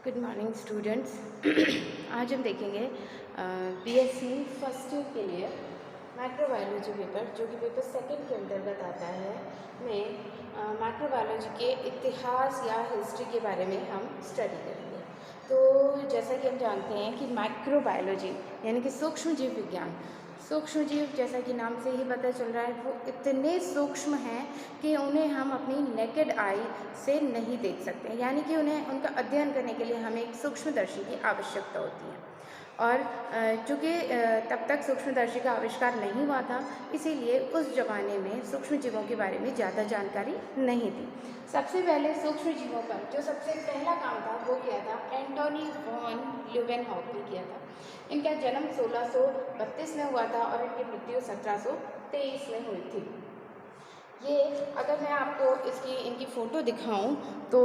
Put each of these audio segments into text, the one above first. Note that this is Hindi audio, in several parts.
Good morning students. आज हम देखेंगे बीएससी फर्स्ट ईयर के लिए माइक्रोबायोलॉजी पेपर, जो कि पेपर सेकंड के अंतर्गत आता है, में माइक्रोबायोलॉजी के इतिहास या हिस्ट्री के बारे में हम स्टडी करेंगे। तो जैसा कि हम जानते हैं कि माइक्रोबायोलॉजी यानी कि सूक्ष्म जीव विज्ञान, सूक्ष्म जीव जैसा कि नाम से ही पता चल रहा है, वो इतने सूक्ष्म हैं कि उन्हें हम अपनी नेकेड आई से नहीं देख सकते, यानी कि उन्हें उनका अध्ययन करने के लिए हमें एक सूक्ष्मदर्शी की आवश्यकता होती है। और चूँकि तब तक सूक्ष्मदर्शी का आविष्कार नहीं हुआ था, इसीलिए उस ज़माने में सूक्ष्म जीवों के बारे में ज़्यादा जानकारी नहीं थी। सबसे पहले सूक्ष्म जीवों पर जो सबसे पहला काम था वो किया था एंटोनी वॉन ल्यूवेनहॉक ने किया था। इनका जन्म 1632 में हुआ था और इनकी मृत्यु 1723 में हुई थी। ये अगर मैं आपको इनकी फ़ोटो दिखाऊं तो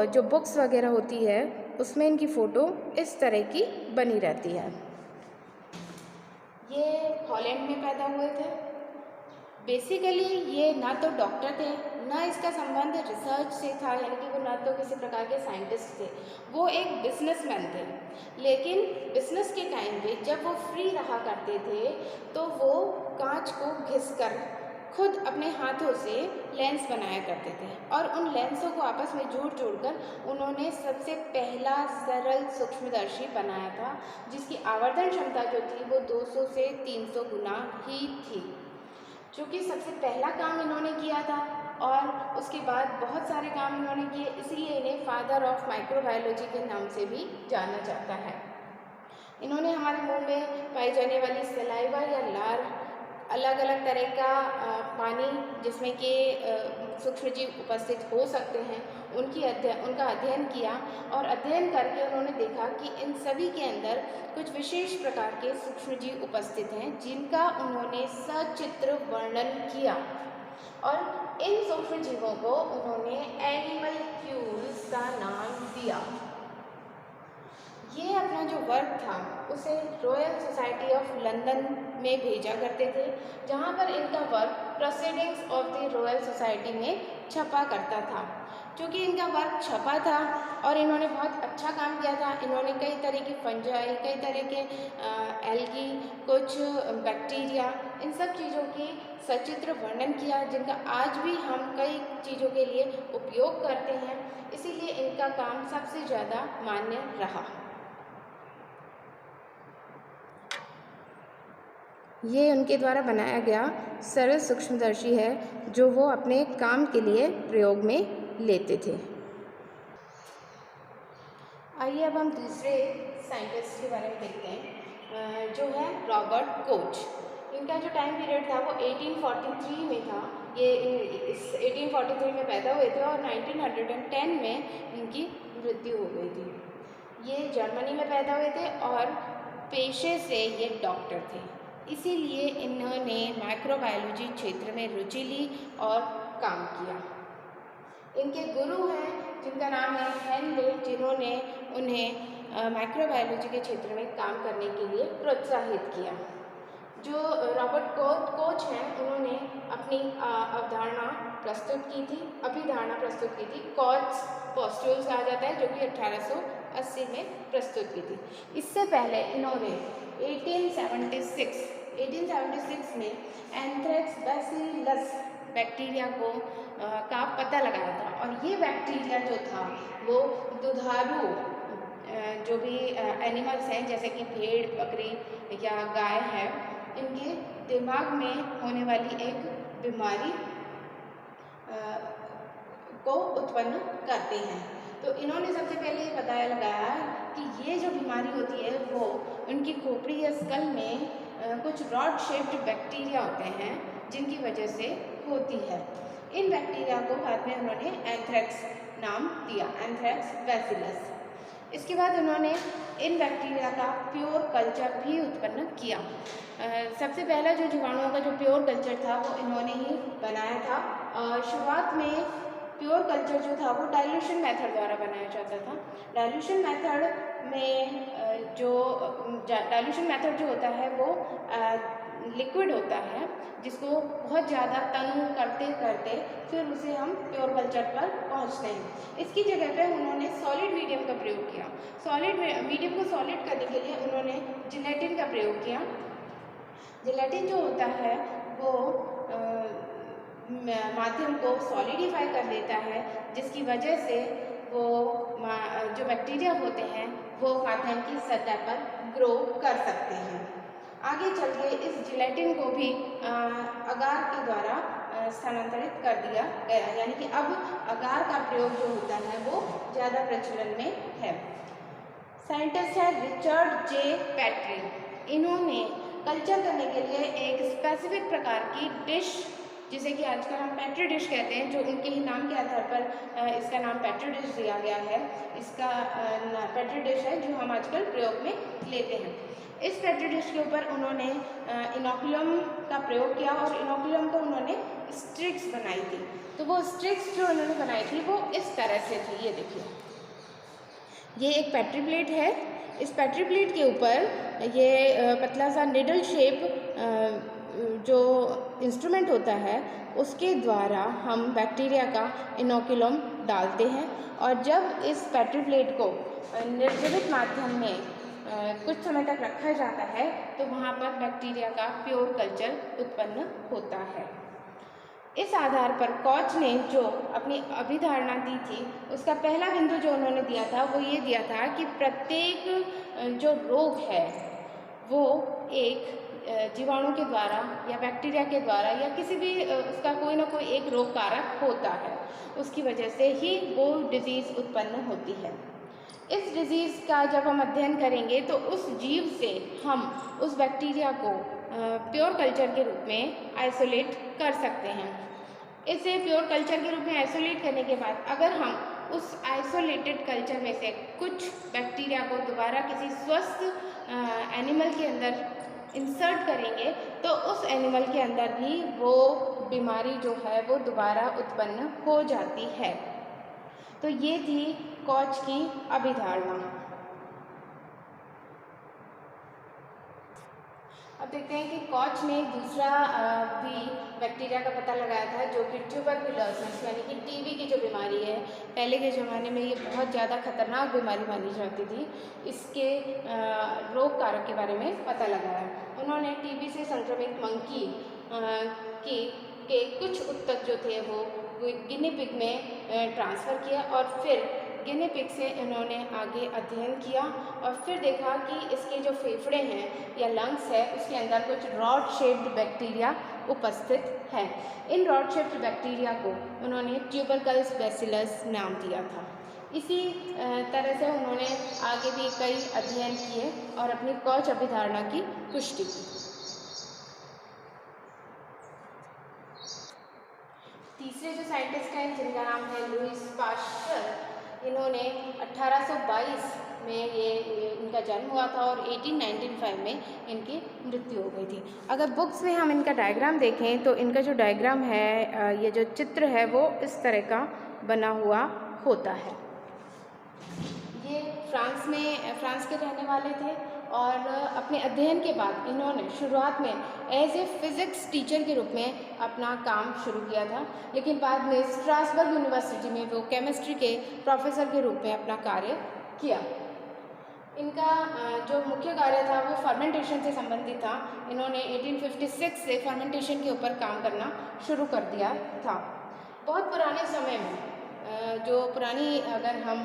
जो बुक्स वगैरह होती है उसमें इनकी फ़ोटो इस तरह की बनी रहती है। ये हॉलैंड में पैदा हुए थे। बेसिकली ये ना तो डॉक्टर थे, ना इसका संबंध रिसर्च से था, यानी कि वो ना तो किसी प्रकार के साइंटिस्ट थे, वो एक बिजनेसमैन थे। लेकिन बिजनेस के टाइम पे जब वो फ्री रहा करते थे तो वो कांच को घिसकर खुद अपने हाथों से लेंस बनाया करते थे और उन लेंसों को आपस में जोड़ उन्होंने सबसे पहला सरल सूक्ष्मदर्शी बनाया था, जिसकी आवर्धन क्षमता जो थी वो 200 से 300 गुना ही थी। चूँकि सबसे पहला काम इन्होंने किया था और उसके बाद बहुत सारे काम इन्होंने किए, इसलिए इन्हें फादर ऑफ माइक्रोबायोलॉजी के नाम से भी जाना जाता है। इन्होंने हमारे मुंह में पाई जाने वाली सलाइवा या लार, अलग अलग तरह का पानी जिसमें कि सूक्ष्मजीव उपस्थित हो सकते हैं, उनका अध्ययन किया और अध्ययन करके उन्होंने देखा कि इन सभी के अंदर कुछ विशेष प्रकार के सूक्ष्मजीव उपस्थित हैं, जिनका उन्होंने सचित्र वर्णन किया और इन सूक्ष्मजीवों को उन्होंने एनिमल्क्यूल्स का नाम दिया। ये अपना जो वर्क था उसे रॉयल सोसाइटी ऑफ लंदन में भेजा करते थे, जहाँ पर इनका work proceedings of the royal society में छपा करता था। क्योंकि इनका वर्क छपा था और इन्होंने बहुत अच्छा काम किया था, इन्होंने कई तरह की फंजाई, कई तरह के एल्गी, कुछ बैक्टीरिया, इन सब चीज़ों की सचित्र वर्णन किया, जिनका आज भी हम कई चीज़ों के लिए उपयोग करते हैं, इसीलिए इनका काम सबसे ज़्यादा मान्य रहा। ये उनके द्वारा बनाया गया सरल सूक्ष्मदर्शी है, जो वो अपने काम के लिए प्रयोग में लेते थे। आइए अब हम दूसरे साइंटिस्ट के बारे में देखते हैं, जो है रॉबर्ट कोच। इनका जो टाइम पीरियड था वो 1843 में था। ये इस 1843 में पैदा हुए थे और 1910 में इनकी मृत्यु हो गई थी। ये जर्मनी में पैदा हुए थे और पेशे से ये डॉक्टर थे, इसीलिए इन्होंने माइक्रोबायोलॉजी क्षेत्र में रुचि ली और काम किया। इनके गुरु हैं जिनका नाम है हेनले, जिन्होंने उन्हें माइक्रोबायोलॉजी के क्षेत्र में काम करने के लिए प्रोत्साहित किया। जो रॉबर्ट कोच हैं, उन्होंने अपनी अभिधारणा प्रस्तुत की थी। कोच पोस्ट्यूल्स कहा जाता है, जो कि 1880 में प्रस्तुत की थी। इससे पहले इन्होंने 1876 में एंथ्रेक्स बैसिलस बैक्टीरिया का पता लगाया था और ये बैक्टीरिया जो था वो दुधारू जो भी एनिमल्स हैं, जैसे कि भेड़, बकरी या गाय है, इनके दिमाग में होने वाली एक बीमारी को उत्पन्न करते हैं। तो इन्होंने सबसे पहले ये पता लगाया कि ये जो बीमारी होती है वो उनकी खोपड़ी या स्कल में कुछ रॉड शेप्ड बैक्टीरिया होते हैं, जिनकी वजह से होती है। इन बैक्टीरिया को बाद में उन्होंने एंथ्रेक्स नाम दिया, एंथ्रेक्स बैसिलस। इसके बाद उन्होंने इन बैक्टीरिया का प्योर कल्चर भी उत्पन्न किया। सबसे पहला जो जीवाणुओं का जो प्योर कल्चर था वो इन्होंने ही बनाया था। शुरुआत में प्योर कल्चर जो था वो डाइल्यूशन मेथड द्वारा बनाया जाता था। डाइल्यूशन मेथड जो होता है वो लिक्विड होता है, जिसको बहुत ज़्यादा तनु करते करते फिर उसे हम प्योर कल्चर पर पहुंचते हैं। इसकी जगह पे उन्होंने सॉलिड मीडियम का प्रयोग किया। सॉलिड मीडियम को सॉलिड करने के लिए उन्होंने जिलेटिन का प्रयोग किया। जिलेटिन जो होता है वो माध्यम को सॉलिडिफाई कर देता है, जिसकी वजह से वो जो बैक्टीरिया होते हैं वो माध्यम की सतह पर ग्रो कर सकते हैं। आगे चल के इस जिलेटिन को भी अगार के द्वारा स्थानांतरित कर दिया गया, यानी कि अब अगार का प्रयोग जो होता है वो ज़्यादा प्रचलन में है। साइंटिस्ट है रिचर्ड जे पैट्री। इन्होंने कल्चर करने के लिए एक स्पेसिफिक प्रकार की डिश, जिसे कि आजकल हम पेट्री डिश कहते हैं, जो उनके ही नाम के आधार पर इसका नाम पेट्री डिश दिया गया है। इसका पेट्री डिश है जो हम आजकल प्रयोग में लेते हैं। इस पेट्री डिश के ऊपर उन्होंने इनोकुलम का प्रयोग किया और इनोकुलम को उन्होंने स्ट्रिक्स बनाई थी। तो वो स्ट्रिक्स जो उन्होंने बनाई थी वो इस तरह से थी, ये देखिए, ये एक पेट्री प्लेट है। इस पेट्री प्लेट के ऊपर ये पतला सा निडल शेप जो इंस्ट्रूमेंट होता है उसके द्वारा हम बैक्टीरिया का इनोकुलम डालते हैं, और जब इस पेट्री प्लेट को निर्जलित माध्यम में कुछ समय तक रखा जाता है तो वहाँ पर बैक्टीरिया का प्योर कल्चर उत्पन्न होता है। इस आधार पर कॉच ने जो अपनी अभिधारणा दी थी उसका पहला बिंदु जो उन्होंने दिया था वो ये दिया था कि प्रत्येक जो रोग है वो एक जीवाणु के द्वारा या बैक्टीरिया के द्वारा या किसी भी उसका कोई ना कोई एक रोग कारक होता है, उसकी वजह से ही वो डिजीज़ उत्पन्न होती है। इस डिजीज़ का जब हम अध्ययन करेंगे तो उस जीव से हम उस बैक्टीरिया को प्योर कल्चर के रूप में आइसोलेट कर सकते हैं। इसे प्योर कल्चर के रूप में आइसोलेट करने के बाद अगर हम उस आइसोलेटेड कल्चर में से कुछ बैक्टीरिया को दोबारा किसी स्वस्थ एनिमल के अंदर इंसर्ट करेंगे तो उस एनिमल के अंदर भी वो बीमारी जो है वो दोबारा उत्पन्न हो जाती है। तो ये थी कॉच की अभिधारणा। अब देखते हैं कि कॉच ने दूसरा भी बैक्टीरिया का पता लगाया था जो कि ट्यूबरकुलोसिस यानी कि टीबी की जो बीमारी है। पहले के ज़माने में ये बहुत ज़्यादा खतरनाक बीमारी मानी जाती थी। इसके रोग कारक के बारे में पता लगाया। उन्होंने टीबी से संक्रमित मंकी के कुछ उत्तक जो थे वो गिनी पिग में ट्रांसफ़र किया और फिर गिनी पिग से इन्होंने आगे अध्ययन किया और फिर देखा कि इसके जो फेफड़े हैं या लंग्स है उसके अंदर कुछ रॉड शेप्ड बैक्टीरिया उपस्थित है। इन रॉड शेप्ड बैक्टीरिया को उन्होंने ट्यूबरकल्स बैसिलस नाम दिया था। इसी तरह से उन्होंने आगे भी कई अध्ययन किए और अपनी कॉच अभिधारणा की पुष्टि की। तीसरे जो साइंटिस्ट हैं जिनका नाम है लुईस पाश्चर, इन्होंने 1822 में ये इनका जन्म हुआ था और 1895 में इनकी मृत्यु हो गई थी। अगर बुक्स में हम इनका डायग्राम देखें तो इनका जो डायग्राम है, ये जो चित्र है वो इस तरह का बना हुआ होता है। ये फ्रांस के रहने वाले थे और अपने अध्ययन के बाद इन्होंने शुरुआत में एज ए फिज़िक्स टीचर के रूप में अपना काम शुरू किया था, लेकिन बाद में स्ट्रासबर्ग यूनिवर्सिटी में वो केमिस्ट्री के प्रोफेसर के रूप में अपना कार्य किया। इनका जो मुख्य कार्य था वो फर्मेंटेशन से संबंधित था। इन्होंने 1856 से फर्मेंटेशन के ऊपर काम करना शुरू कर दिया था। बहुत पुराने समय में जो पुरानी अगर हम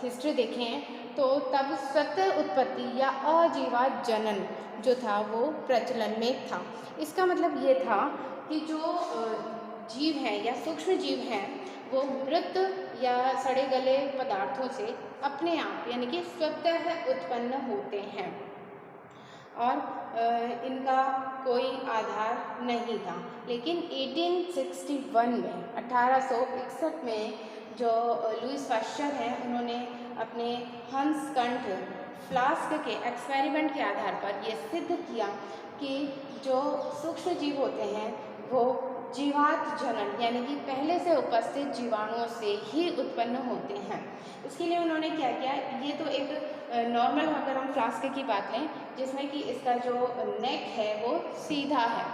हिस्ट्री देखें तो तब स्वतः उत्पत्ति या अजीवात जनन जो था वो प्रचलन में था। इसका मतलब ये था कि जो जीव हैं या सूक्ष्म जीव हैं वो मृत या सड़े गले पदार्थों से अपने आप यानी कि स्वतः उत्पन्न होते हैं और इनका कोई आधार नहीं था। लेकिन 1861 में जो लुईस पाश्चर हैं उन्होंने अपने हंसकंठ फ्लास्क के एक्सपेरिमेंट के आधार पर ये सिद्ध किया कि जो सूक्ष्म जीव होते हैं वो जीवात जनन यानी कि पहले से उपस्थित जीवाणुओं से ही उत्पन्न होते हैं। इसके लिए उन्होंने क्या किया, ये तो एक नॉर्मल अगर हम फ्लास्क की बात लें जिसमें कि इसका जो नेक है वो सीधा है,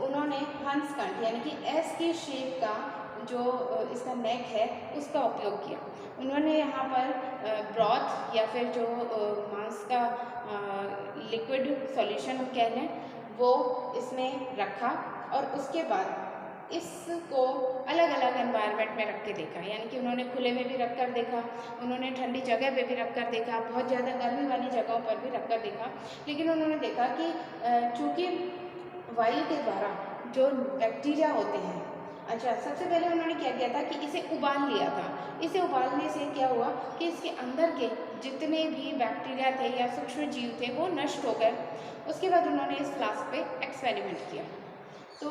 उन्होंने हंसकंठ यानी कि एस की शेप का जो इसका नेक है उसका उपयोग किया। उन्होंने यहाँ पर ब्रॉथ या फिर जो मांस का लिक्विड सॉल्यूशन कह लें वो इसमें रखा और उसके बाद इसको अलग अलग एनवायरनमेंट में रख के देखा, यानी कि उन्होंने खुले में भी रख कर देखा, उन्होंने ठंडी जगह पे भी रख कर देखा, बहुत ज़्यादा गर्मी वाली जगहों पर भी रख कर देखा। लेकिन उन्होंने देखा कि चूँकि वायु के द्वारा जो बैक्टीरिया होते हैं, अच्छा सबसे पहले उन्होंने क्या किया था कि इसे उबाल लिया था। इसे उबालने से क्या हुआ कि इसके अंदर के जितने भी बैक्टीरिया थे या सूक्ष्म जीव थे वो नष्ट हो गए। उसके बाद उन्होंने इस फ्लास्क पे एक्सपेरिमेंट किया। तो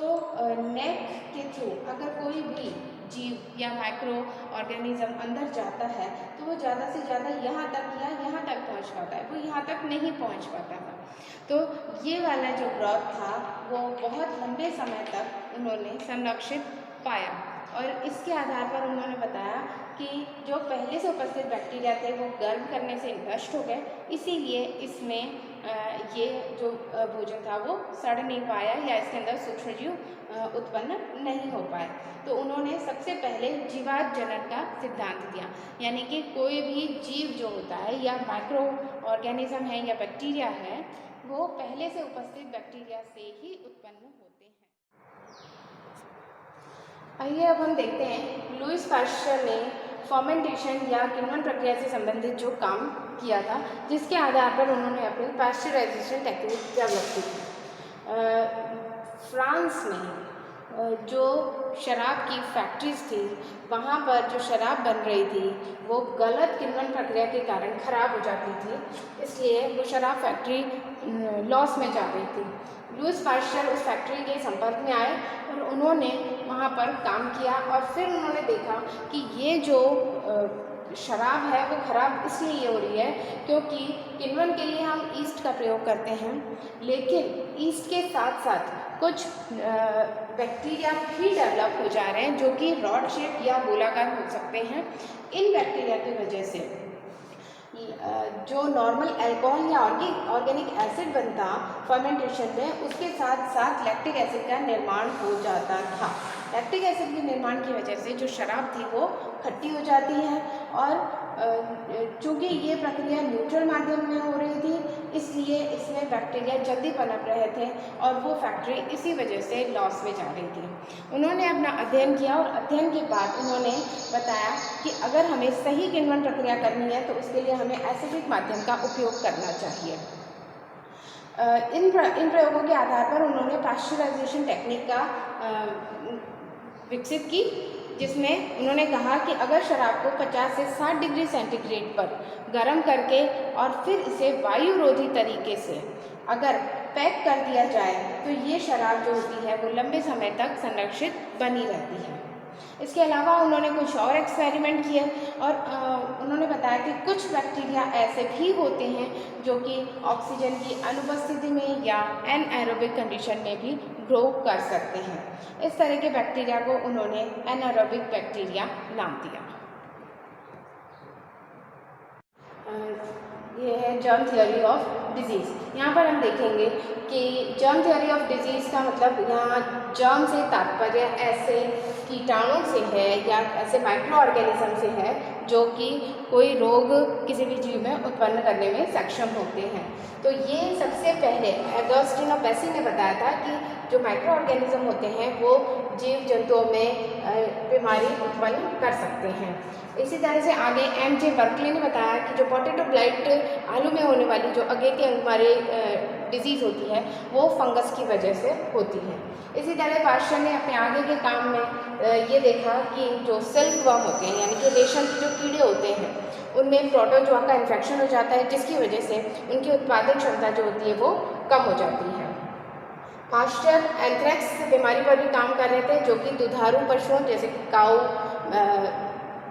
नेक के थ्रू अगर कोई भी जीव या माइक्रो ऑर्गेनिज्म अंदर जाता है तो वो ज़्यादा से ज़्यादा यहाँ तक या यहाँ तक पहुँच पाता है, वो यहाँ तक नहीं पहुँच पाता था। तो ये वाला जो ब्रॉथ था वो बहुत लंबे समय तक उन्होंने संरक्षित पाया और इसके आधार पर उन्होंने बताया कि जो पहले से उपस्थित बैक्टीरिया थे वो गर्म करने से नष्ट हो गए, इसीलिए इसमें ये जो भोजन था वो सड़ नहीं पाया या इसके अंदर सूक्ष्मजीव उत्पन्न नहीं हो पाए। तो उन्होंने सबसे पहले जीवात जनन का सिद्धांत दिया, यानी कि कोई भी जीव जो होता है या माइक्रो ऑर्गेनिज्म है या बैक्टीरिया है वो पहले से उपस्थित बैक्टीरिया से ही उत्पन्न होते हैं। आइए अब हम देखते हैं लुईस पाश्चर ने फर्मेंटेशन या किण्वन प्रक्रिया से संबंधित जो काम किया था, जिसके आधार पर उन्होंने अपनी पाश्चराइजेशन टेक्निक डेवलप की थी। फ्रांस में जो शराब की फैक्ट्रीज थी वहाँ पर जो शराब बन रही थी वो गलत किण्वन प्रक्रिया के कारण ख़राब हो जाती थी, इसलिए वो शराब फैक्ट्री लॉस में जा रही थी। लुईस पाश्चर उस फैक्ट्री के संपर्क में आए और उन्होंने वहाँ पर काम किया और फिर उन्होंने देखा कि ये जो शराब है वो ख़राब इसलिए हो रही है क्योंकि किण्वन के लिए हम ईस्ट का प्रयोग करते हैं, लेकिन ईस्ट के साथ साथ कुछ बैक्टीरिया भी डेवलप हो जा रहे हैं जो कि रॉड शेप या गोलाकार हो सकते हैं। इन बैक्टीरिया की वजह से जो नॉर्मल अल्कोहल या ऑर्गेनिक एसिड बनता फर्मेंटेशन में उसके साथ साथ लैक्टिक एसिड का निर्माण हो जाता था। लैक्टिक एसिड के निर्माण की वजह से जो शराब थी वो खट्टी हो जाती है और चूँकि ये प्रक्रिया न्यूट्रल माध्यम में हो रही थी इसलिए इसमें बैक्टीरिया जल्दी पनप रहे थे और वो फैक्ट्री इसी वजह से लॉस में जा रही थी। उन्होंने अपना अध्ययन किया और अध्ययन के बाद उन्होंने बताया कि अगर हमें सही किण्वन प्रक्रिया करनी है तो उसके लिए हमें एसिडिक माध्यम का उपयोग करना चाहिए। इन प्रयोगों के आधार पर उन्होंने पाश्चराइजेशन टेक्निक का विकसित की, जिसमें उन्होंने कहा कि अगर शराब को 50 से 60 डिग्री सेंटीग्रेड पर गर्म करके और फिर इसे वायुरोधी तरीके से अगर पैक कर दिया जाए तो ये शराब जो होती है वो लंबे समय तक संरक्षित बनी रहती है। इसके अलावा उन्होंने कुछ और एक्सपेरिमेंट किए और उन्होंने बताया कि कुछ बैक्टीरिया ऐसे भी होते हैं जो कि ऑक्सीजन की अनुपस्थिति में या एनएरोबिक कंडीशन में भी ग्रो कर सकते हैं। इस तरह के बैक्टीरिया को उन्होंने एनारोबिक बैक्टीरिया नाम दिया। ये है जर्म थियोरी ऑफ डिजीज़। यहाँ पर हम देखेंगे कि जर्म थियोरी ऑफ डिजीज़ का मतलब यहाँ जर्म से तात्पर्य ऐसे कीटाणु से है या ऐसे माइक्रो ऑर्गेनिज्म से है जो कि कोई रोग किसी भी जीव में उत्पन्न करने में सक्षम होते हैं। तो ये सबसे पहले एगोस्टिनो पेसी ने बताया था कि जो माइक्रो ऑर्गेनिज्म होते हैं वो जीव जंतुओं में बीमारी उत्पन्न कर सकते हैं। इसी तरह से आगे एम.जे. बर्कले ने बताया कि जो पोटैटो ब्लाइट आलू में होने वाली जो अगेती हमारे डिजीज़ होती है वो फंगस की वजह से होती है। इसी तरह पाश्चर ने अपने आगे के काम में ये देखा कि जो सिल्क वर्म होते हैं यानी कि रेशम के जो कीड़े होते हैं उनमें प्रोटोजोआ का इन्फेक्शन हो जाता है, जिसकी वजह से उनकी उत्पादन क्षमता जो होती है वो कम हो जाती है। पाश्चर एंथ्रेक्स बीमारी पर भी काम कर रहे थे जो कि दुधारू पशुओं जैसे कि काऊ,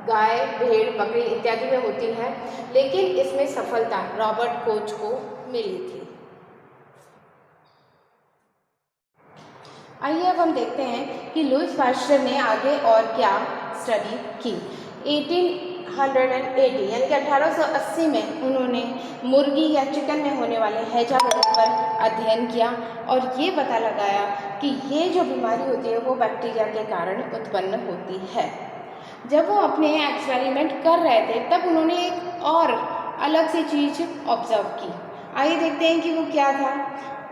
गाय, भेड़, बकरी इत्यादि में होती है, लेकिन इसमें सफलता रॉबर्ट कोच को मिली थी। आइए अब हम देखते हैं कि लुईस पाश्चर ने आगे और क्या स्टडी की। 1880 यानी कि 1880 में उन्होंने मुर्गी या चिकन में होने वाले हैजा रोग पर अध्ययन किया और ये पता लगाया कि ये जो बीमारी होती है वो बैक्टीरिया के कारण उत्पन्न होती है। जब वो अपने एक्सपेरिमेंट कर रहे थे तब उन्होंने एक और अलग सी चीज़ ऑब्जर्व की। आइए देखते हैं कि वो क्या था।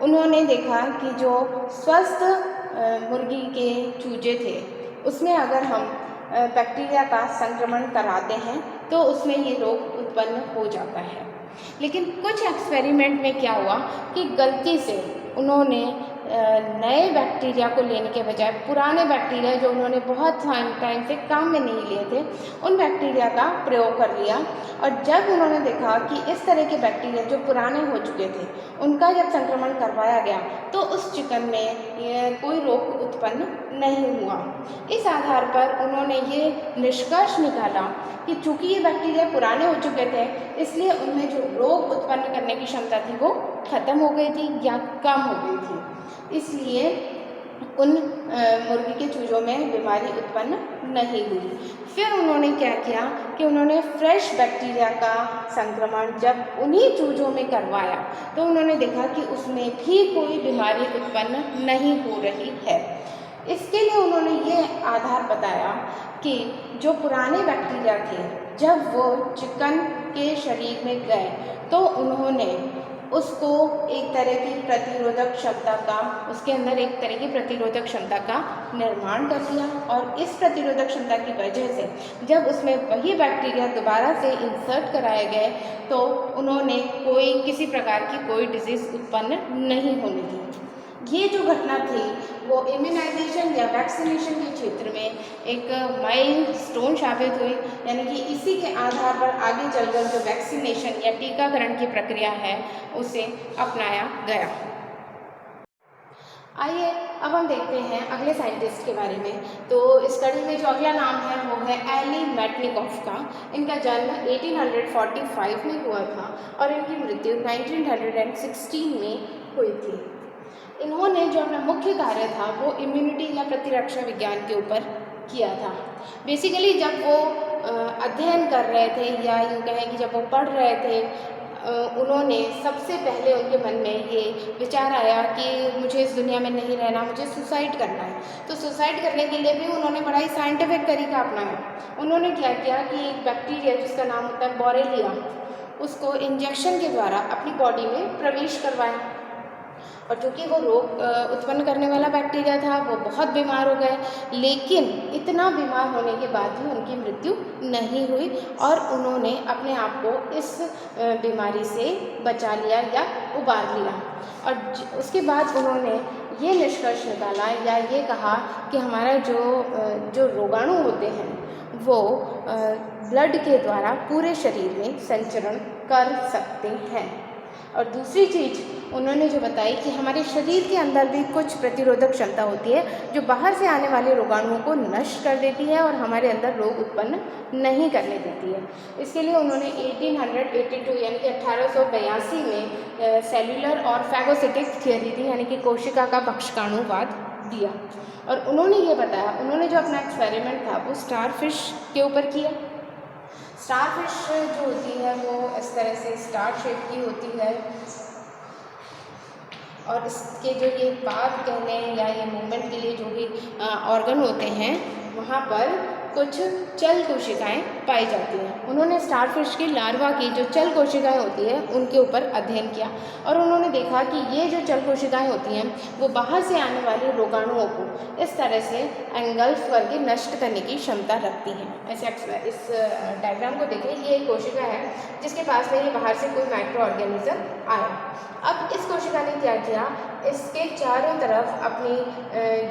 उन्होंने देखा कि जो स्वस्थ मुर्गी के चूजे थे उसमें अगर हम बैक्टीरिया का संक्रमण कराते हैं तो उसमें ये रोग उत्पन्न हो जाता है। लेकिन कुछ एक्सपेरिमेंट में क्या हुआ कि गलती से उन्होंने नए बैक्टीरिया को लेने के बजाय पुराने बैक्टीरिया जो उन्होंने बहुत टाइम से काम में नहीं लिए थे उन बैक्टीरिया का प्रयोग कर लिया। और जब उन्होंने देखा कि इस तरह के बैक्टीरिया जो पुराने हो चुके थे उनका जब संक्रमण करवाया गया तो उस चिकन में कोई रोग उत्पन्न नहीं हुआ। इस आधार पर उन्होंने ये निष्कर्ष निकाला कि चूँकि ये बैक्टीरिया पुराने हो चुके थे इसलिए उनमें जो रोग उत्पन्न करने की क्षमता थी वो खत्म हो गई थी या कम हो गई थी, इसलिए उन मुर्गी के चूजों में बीमारी उत्पन्न नहीं हुई। फिर उन्होंने क्या किया कि उन्होंने फ्रेश बैक्टीरिया का संक्रमण जब उन्हीं चूजों में करवाया तो उन्होंने देखा कि उसमें भी कोई बीमारी उत्पन्न नहीं हो रही है। इसके लिए उन्होंने ये आधार बताया कि जो पुराने बैक्टीरिया थे जब वो चिकन के शरीर में गए तो उन्होंने उसको एक तरह की प्रतिरोधक क्षमता का उसके अंदर एक तरह की प्रतिरोधक क्षमता का निर्माण कर दिया और इस प्रतिरोधक क्षमता की वजह से जब उसमें वही बैक्टीरिया दोबारा से इंसर्ट कराए गए तो उन्होंने किसी प्रकार की कोई डिजीज़ उत्पन्न नहीं होने दी। ये जो घटना थी वो इम्यूनाइजेशन या वैक्सीनेशन के क्षेत्र में एक माइलस्टोन साबित हुई, यानी कि इसी के आधार पर आगे चलकर जो वैक्सीनेशन या टीकाकरण की प्रक्रिया है उसे अपनाया गया। आइए अब हम देखते हैं अगले साइंटिस्ट के बारे में। तो इस कड़ी में जो अगला नाम है वो है एली मेटनिकोफ का। इनका जन्म 1845 में हुआ था और इनकी मृत्यु 1916 में हुई थी। इन्होंने जो अपना मुख्य कार्य था वो इम्यूनिटी या प्रतिरक्षा विज्ञान के ऊपर किया था। बेसिकली जब वो अध्ययन कर रहे थे या यूँ कहें कि जब वो पढ़ रहे थे उन्होंने सबसे पहले उनके मन में ये विचार आया कि मुझे इस दुनिया में नहीं रहना, मुझे सुसाइड करना है। तो सुसाइड करने के लिए भी उन्होंने बड़ा ही साइंटिफिक तरीका अपनाया। उन्होंने क्या किया कि एक बैक्टीरिया जिसका नाम होता है बोरेलिया उसको इंजेक्शन के द्वारा अपनी बॉडी में प्रवेश करवाया और चूँकि वो रोग उत्पन्न करने वाला बैक्टीरिया था वो बहुत बीमार हो गए, लेकिन इतना बीमार होने के बाद भी उनकी मृत्यु नहीं हुई और उन्होंने अपने आप को इस बीमारी से बचा लिया या उबार लिया। और उसके बाद उन्होंने ये निष्कर्ष निकाला या ये कहा कि हमारा जो रोगाणु होते हैं वो ब्लड के द्वारा पूरे शरीर में संचरण कर सकते हैं। और दूसरी चीज़ उन्होंने जो बताई कि हमारे शरीर के अंदर भी कुछ प्रतिरोधक क्षमता होती है जो बाहर से आने वाले रोगाणुओं को नष्ट कर देती है और हमारे अंदर रोग उत्पन्न नहीं करने देती है। इसके लिए उन्होंने 1882 यानी कि 1882 में सेल्यूलर और फैगोसिटिक थियोरी दी, यानी कि कोशिका का भक्षकाणुवाद दिया। और उन्होंने ये बताया, उन्होंने जो अपना एक्सपेरिमेंट था वो स्टारफिश के ऊपर किया। स्टारफिश जो होती है वो इस तरह से स्टार शेप की होती है और इसके जो ये पाथ कहने या ये मूवमेंट के लिए जो भी ऑर्गन होते हैं वहाँ पर कुछ चल कोशिकाएं पाई जाती हैं। उन्होंने स्टारफिश की लार्वा की जो चल कोशिकाएं होती है उनके ऊपर अध्ययन किया और उन्होंने देखा कि ये जो चल कोशिकाएं होती हैं वो बाहर से आने वाले रोगाणुओं को इस तरह से एंगल्फ करके नष्ट करने की क्षमता रखती हैं। ऐसे इस डायग्राम को देखिए, ये एक कोशिका है जिसके पास में ये बाहर से कोई माइक्रो ऑर्गेनिज्म आया। अब इस कोशिका ने क्या किया, इसके चारों तरफ अपनी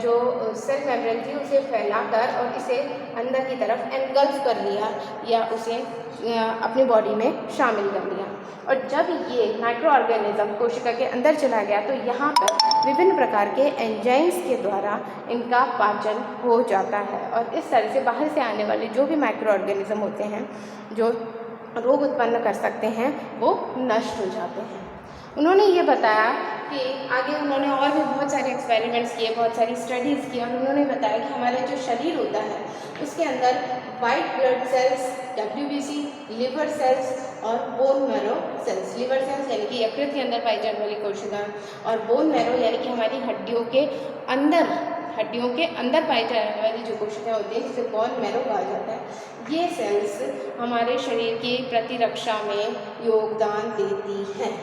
जो सेल मेम्ब्रेन थी उसे फैलाकर और इसे अंदर की तरफ एनगल्फ कर लिया या उसे अपनी बॉडी में शामिल कर लिया। और जब ये माइक्रो ऑर्गेनिज्म कोशिका के अंदर चला गया तो यहाँ पर विभिन्न प्रकार के एंजाइम्स के द्वारा इनका पाचन हो जाता है और इस तरह से बाहर से आने वाले जो भी माइक्रो ऑर्गेनिज्म होते हैं जो रोग उत्पन्न कर सकते हैं वो नष्ट हो जाते हैं। उन्होंने ये बताया कि आगे उन्होंने और भी बहुत सारे एक्सपेरिमेंट्स किए, बहुत सारी स्टडीज़ की, और उन्होंने बताया कि हमारा जो शरीर होता है उसके अंदर white blood cells, WBC, liver cells और bone marrow cells, liver cells यानी कि यकृत के अंदर पाई जाने वाली कोशिकाएं, और बोन मैरो यानी कि हमारी हड्डियों के अंदर पाई जाने वाली जो कोशिकाएं होती हैं, जिसे बोन मैरो कहा जाता है, ये सेल्स हमारे शरीर की प्रतिरक्षा में योगदान देती हैं।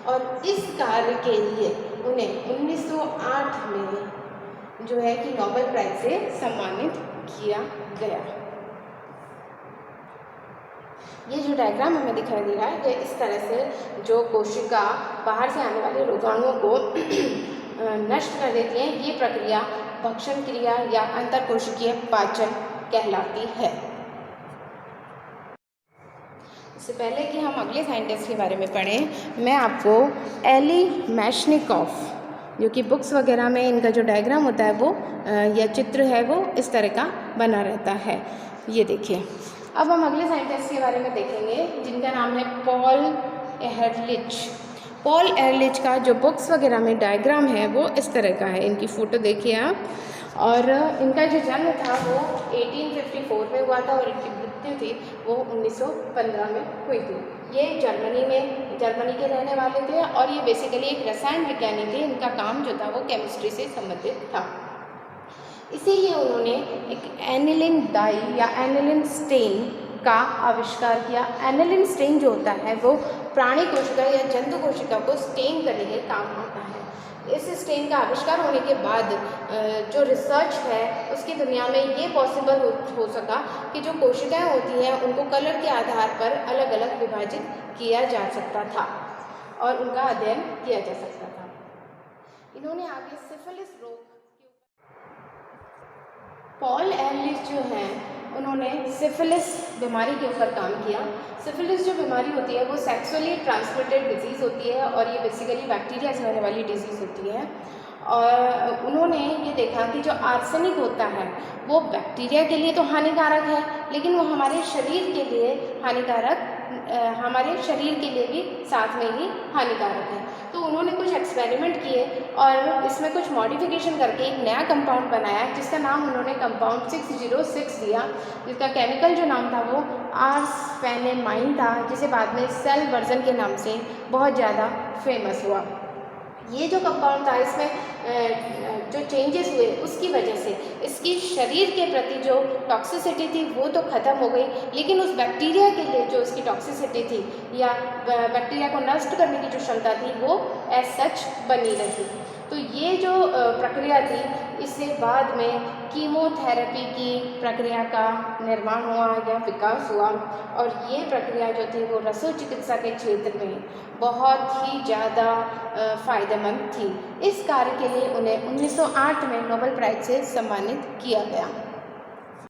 और इस कार्य के लिए उन्हें 1908 में जो है कि नोबेल प्राइज से सम्मानित किया गया। ये जो डायग्राम हमें दिखाई दे रहा है, ये इस तरह से जो कोशिका बाहर से आने वाले रोगाणुओं को नष्ट कर देती है, ये प्रक्रिया भक्षण क्रिया या अंतरकोशिकीय पाचन कहलाती है। इससे पहले कि हम अगले साइंटिस्ट के बारे में पढ़ें, मैं आपको एली मैशनिकॉफ, जो कि बुक्स वगैरह में इनका जो डायग्राम होता है वो या चित्र है वो इस तरह का बना रहता है, ये देखिए। अब हम अगले साइंटिस्ट के बारे में देखेंगे जिनका नाम है पॉल एहरलिच। पॉल एहरलिच का जो बुक्स वगैरह में डायग्राम है वो इस तरह का है, इनकी फ़ोटो देखिए आप। और इनका जो जन्म था वो 1854 में हुआ था और इनकी मृत्यु थी वो 1915 में हुई थी। ये जर्मनी के रहने वाले थे और ये बेसिकली एक रसायन विज्ञानी थे। इनका काम जो था वो केमिस्ट्री से संबंधित था। इसीलिए उन्होंने एक एनिलिन डाई या एनिलिन स्टेन का आविष्कार किया। एनिलिन स्टेन जो होता है वो प्राणी कोशिका या जंतु कोशिका को स्टेन करने के काम आता है। इस स्टेन का आविष्कार होने के बाद जो रिसर्च है उसकी दुनिया में ये पॉसिबल हो सका कि जो कोशिकाएं होती हैं उनको कलर के आधार पर अलग अलग विभाजित किया जा सकता था और उनका अध्ययन किया जा सकता था। इन्होंने आगे सिफिलिस रोग, पॉल एहरलिच जो हैं उन्होंने सिफिलिस बीमारी के ऊपर काम किया। सिफिलिस जो बीमारी होती है वो सेक्सुअली ट्रांसमिटेड डिजीज़ होती है और ये बेसिकली बैक्टीरिया से होने वाली डिजीज़ होती है। और उन्होंने ये देखा कि जो आर्सेनिक होता है वो बैक्टीरिया के लिए तो हानिकारक है, लेकिन वो हमारे शरीर के लिए भी साथ में ही हानिकारक है। तो उन्होंने कुछ एक्सपेरिमेंट किए और इसमें कुछ मॉडिफिकेशन करके एक नया कंपाउंड बनाया जिसका नाम उन्होंने कंपाउंड 606 दिया, जिसका केमिकल जो नाम था वो आर्सफेनेमाइन था, जिसे बाद में सेल वर्जन के नाम से बहुत ज़्यादा फेमस हुआ। ये जो कंपाउंड था इसमें जो चेंजेस हुए उसकी वजह से इसकी शरीर के प्रति जो टॉक्सिसिटी थी वो तो ख़त्म हो गई, लेकिन उस बैक्टीरिया के लिए जो इसकी टॉक्सिसिटी थी या बैक्टीरिया को नष्ट करने की जो क्षमता थी वो एज सच बनी रही। तो ये जो प्रक्रिया थी इससे बाद में कीमोथेरेपी की प्रक्रिया का निर्माण हुआ या विकास हुआ और ये प्रक्रिया जो थी वो रसो चिकित्सा के क्षेत्र में बहुत ही ज़्यादा फ़ायदेमंद थी। इस कार्य के लिए उन्हें 1908 में नोबेल प्राइज़ से सम्मानित किया गया।